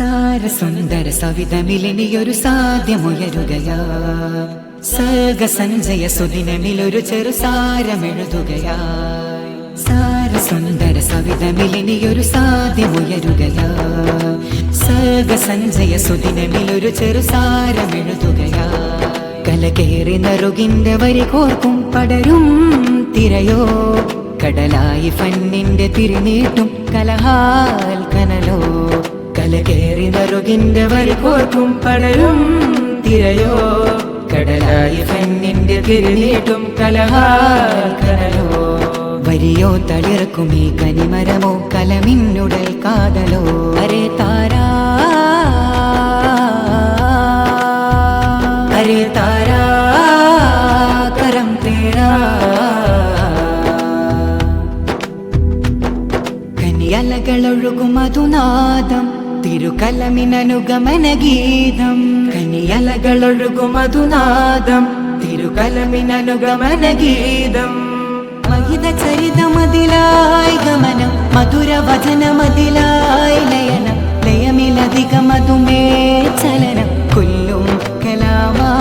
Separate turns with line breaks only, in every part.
സാരസുന്ദര സവിധമിലിനിയൊരു സാധ്യമുയരുകയാ സർഗസഞ്ജയ സുദിനമിലൊരു ചെറു സാരമെഴുതുകയാ സാരസുന്ദര സവിധമിലിനിയൊരു സാധ്യമുയരുകയാ സർഗസഞ്ജയ സുദിനമിലൊരു ചെറു സാരമെഴുതുകയാ കലകേറി നറുകിന്റെ വരി കോർക്കും പടരും തിരയോ കടലായി ഫന്നിന്റെ തിരിനീട്ടും കലഹാൽ കനലോ കലകേറി നറുകിന്റെ വരി കോർക്കും പടരും തിരയോ കടലായി ഫന്നിന്റെ തിരിനീട്ടും കലഹാൽ കനലോ വരിയോ തളിർക്കും ഈ കനിമരമോ കലമിന്നുടൽ കാതലോ അരേ താരാ അരേ താരാ കരം തേരാ കനിയലകളൊഴുകും മധുനാദം തിരുകലമിനനുഗമന ഗീതം കനിയലകളൊഴുകും മധുനാദം തിരുകലമിനനുഗമന ഗീതം മഹിത ചരിതമതിലായി ഗമനം മധുര വചനമതിലായി ലയനം ലയമിലധിക മധുമേ ചലനം കൊല്ലും കലാമാ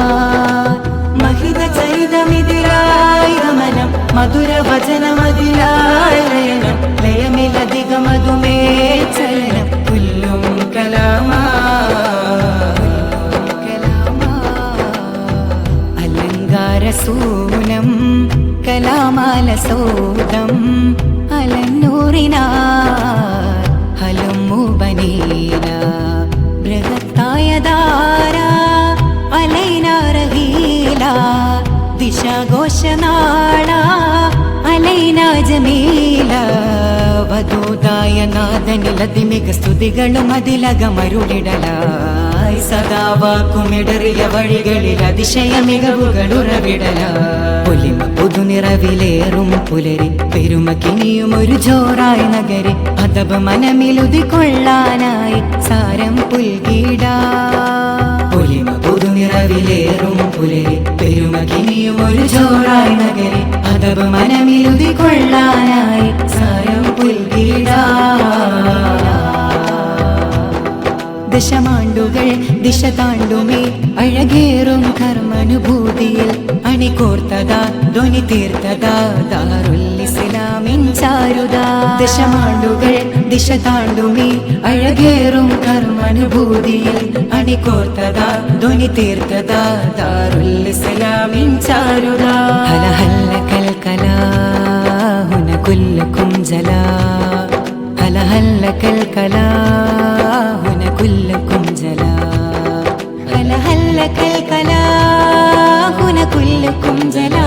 മഹിത ചരിതമിതിലായി ഗമനം മധുര വചനമതിലായി ലയനം ലയമിലധിക മധുമേ ചലനം കൊല്ലും കലാമാ അലങ്കാരസൂനം കലാമാലസോദം അലന്നൂറിനാ ഹലുമുബനീന ബൃഹത്തായധാര അലൈനാരഹീല ദിശാഘോഷനാള അലൈന ജമീല വധൂതായ നാദനിലതിമിക സ്തുതികളും അതിലകമരുളിടലായി സദാ വാക്കുമിടറിയ വഴികളിൽ അതിശയ മികവുകളുറവിടലായി പൊലിമ പുതുനിറവിലേറും പുലരി പെരുമക്കിനിയും ഒരു ജോറായി നഗരി അദബ് മനമിലുതിക്കൊള്ളാനായി സാരം പുൽകീട പൊലിമ പുതുനിറവിലേറും പുലരി പെരുമക്കിനിയും ഒരു ജോറായി നഗരി അദബ് മനമിലുതിക്കൊള്ളാനായി സാരം പുൽകീട ദശമാണ്ടുകൾ ദിശ താണ്ടുമേ അഴകേറും കർമ്മനുഭൂതിയിൽ അണികോർത്തതാ ധ്വനി തീർത്തതാ ദാറുൽ-ഇസ്ലാമിൻ ചാരുതാ ദശമാണ്ടുകൾ ദിശ താണ്ടുമേ അഴകേറും കർമ്മനുഭൂതിയിൽ അണികോർത്തതാ ധ്വനി തീർത്തതാ ദാറുൽ-ഇസ്ലാമിൻ ചാരുതാ ഹല ഹല്ല കൽകലാ ഹുന കുല്ലുക്കും ജലാ ഹല ഹല്ല കൽകലാ ഹുന കുല്ലുക്കും ജലാ ഹല ഹല്ല കൽകലാ ഹുന കുല്ലുക്കും ജലാ